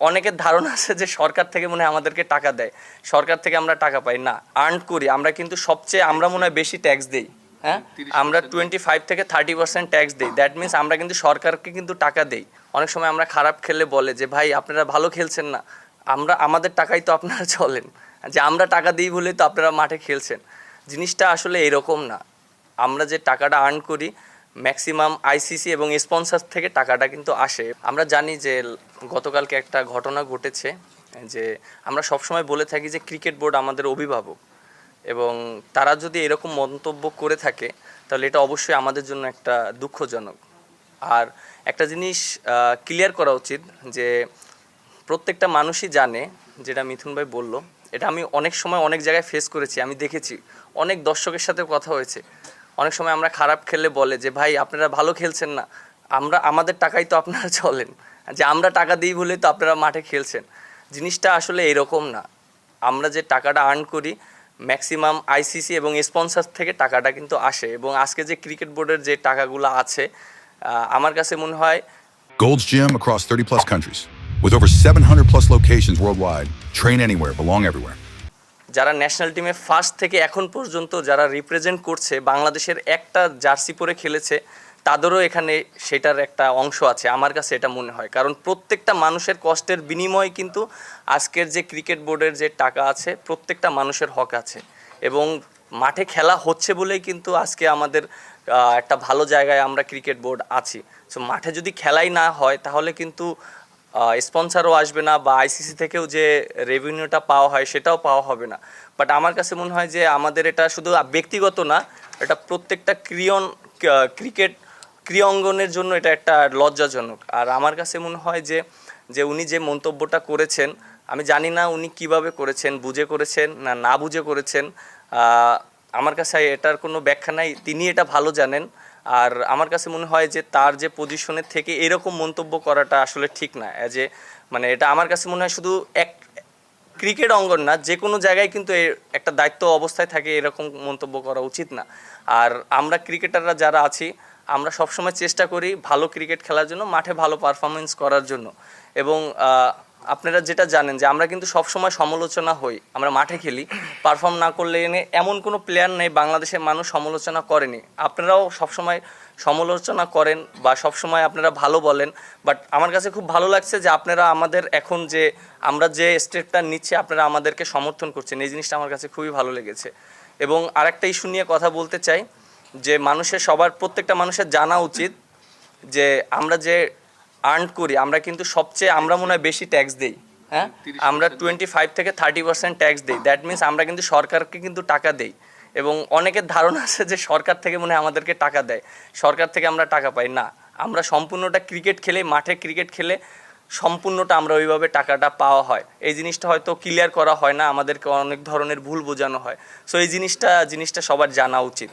অনেকের ধারণা আছে যে সরকার থেকে মনে হয় আমাদেরকে টাকা দেয়, সরকার থেকে আমরা টাকা পাই না, আর্ন করি আমরা, কিন্তু সবচেয়ে আমরা মনে হয় বেশি ট্যাক্স দিই। হ্যাঁ, আমরা 25 থেকে 30% ট্যাক্স দিই। দ্যাট মিনস আমরা কিন্তু সরকারকে কিন্তু টাকা দেই। অনেক সময় আমরা খারাপ খেললে বলে যে ভাই আপনারা ভালো খেলছেন না, আমাদের টাকাই তো আপনারা চলেন, যে আমরা টাকা দিই বলেই তো আপনারা মাঠে খেলছেন। জিনিসটা আসলে এরকম না। আমরা যে টাকাটা আর্ন করি ম্যাক্সিমাম আইসিসি এবং স্পন্সর থেকে টাকাটা কিন্তু আসে। আমরা জানি যে গতকালকে একটা ঘটনা ঘটেছে, যে আমরা সবসময় বলে থাকি যে ক্রিকেট বোর্ড আমাদের অভিভাবক, এবং তারা যদি এরকম মন্তব্য করে থাকে তাহলে এটা অবশ্যই আমাদের জন্য একটা দুঃখজনক। আর একটা জিনিস ক্লিয়ার করা উচিত যে প্রত্যেকটা মানুষই জানে, যেটা মিথুন ভাই বলল, এটা আমি অনেক সময় অনেক জায়গায় ফেস করেছি, আমি দেখেছি, অনেক দর্শকের সাথে কথা হয়েছে। অনেক সময় আমরা খারাপ খেললে বলে যে ভাই আপনারা ভালো খেলছেন না, আমাদের টাকাই তো আপনারা চলেন, যে আমরা টাকা দিই বলেই তো আপনারা মাঠে খেলছেন। জিনিসটা আসলে এরকম না। আমরা যে টাকাটা আর্ন করি ম্যাক্সিমাম আইসিসি এবং স্পন্সর থেকে টাকাটা কিন্তু আসে, এবং আজকে যে ক্রিকেট বোর্ডের যে টাকাগুলো আছে আমার কাছে মনে হয় Gold's Gym across 30 plus countries. With over 700 plus locations worldwide. Train anywhere, belong everywhere. যারা ন্যাশনাল টিমে ফার্স্ট থেকে এখন পর্যন্ত যারা রিপ্রেজেন্ট করছে, বাংলাদেশের একটা জার্সি পরে খেলেছে, তাদেরও এখানে সেটার একটা অংশ আছে আমার কাছে এটা মনে হয়। কারণ প্রত্যেকটা মানুষের কষ্টের বিনিময়ে কিন্তু আজকের যে ক্রিকেট বোর্ডের যে টাকা আছে, প্রত্যেকটা মানুষের হক আছে, এবং মাঠে খেলা হচ্ছে বলেই কিন্তু আজকে আমাদের একটা ভালো জায়গায় আমরা ক্রিকেট বোর্ড আছি। সো মাঠে যদি খেলাই না হয় তাহলে কিন্তু স্পন্সারও আসবে না, বা আইসিসি থেকেও যে রেভিনিউটা পাওয়া হয় সেটাও পাওয়া হবে না। বাট আমার কাছে মনে হয় যে আমাদের এটা শুধু ব্যক্তিগত না, এটা প্রত্যেকটা ক্রিকেট ক্রীড়াঙ্গনের জন্য এটা একটা লজ্জাজনক। আর আমার কাছে মনে হয় যে যে উনি যে মন্তব্যটা করেছেন, আমি জানি না উনি কিভাবে করেছেন, বুঝে করেছেন না না বুঝে করেছেন, আমার কাছে এটার কোনো ব্যাখ্যা নাই, তিনি এটা ভালো জানেন। আর আমার কাছে মনে হয় যে তার যে পজিশনের থেকে এরকম মন্তব্য করাটা আসলে ঠিক না। যে মানে এটা আমার কাছে মনে হয় শুধু এক ক্রিকেট অঙ্গন না, যে কোনো জায়গায় কিন্তু একটা দায়িত্ব অবস্থায় থাকে এরকম মন্তব্য করা উচিত না। আর আমরা ক্রিকেটাররা যারা আছি, আমরা সবসময় চেষ্টা করি ভালো ক্রিকেট খেলার জন্য, মাঠে ভালো পারফরমেন্স করার জন্য। এবং আপনারা যেটা জানেন যে আমরা কিন্তু সবসময় সমালোচনা হই, আমরা মাঠে খেলি, পারফর্ম না করলে এমন কোনো প্লেয়ার নেই বাংলাদেশের মানুষ সমালোচনা করেনি। আপনারাও সবসময় সমালোচনা করেন বা সবসময় আপনারা ভালো বলেন, বাট আমার কাছে খুব ভালো লাগছে যে আপনারা আমাদের এখন যে আমরা যে স্টেপটা নিচ্ছি আপনারা আমাদেরকে সমর্থন করছেন, এই জিনিসটা আমার কাছে খুবই ভালো লেগেছে। এবং আরেকটা ইস্যু নিয়ে কথা বলতে চাই, যে প্রত্যেকটা মানুষের জানা উচিত যে আমরা যে আর্ন করি আমরা কিন্তু আমরা মনে হয় বেশি ট্যাক্স দিই। হ্যাঁ, আমরা 25 থেকে 30% ট্যাক্স দিই। দ্যাট মিনস আমরা কিন্তু সরকারকে কিন্তু টাকা দেই, এবং অনেকের ধারণা আছে যে সরকার থেকে মনে হয় আমাদেরকে টাকা দেয়, সরকার থেকে আমরা টাকা পাই না। আমরা সম্পূর্ণটা ক্রিকেট খেলে, মাঠে ক্রিকেট খেলে সম্পূর্ণটা আমরা ওইভাবে টাকাটা পাওয়া হয়। এই জিনিসটা হয়তো ক্লিয়ার করা হয় না, আমাদেরকে অনেক ধরনের ভুল বোঝানো হয়। সো এই জিনিসটা সবার জানা উচিত।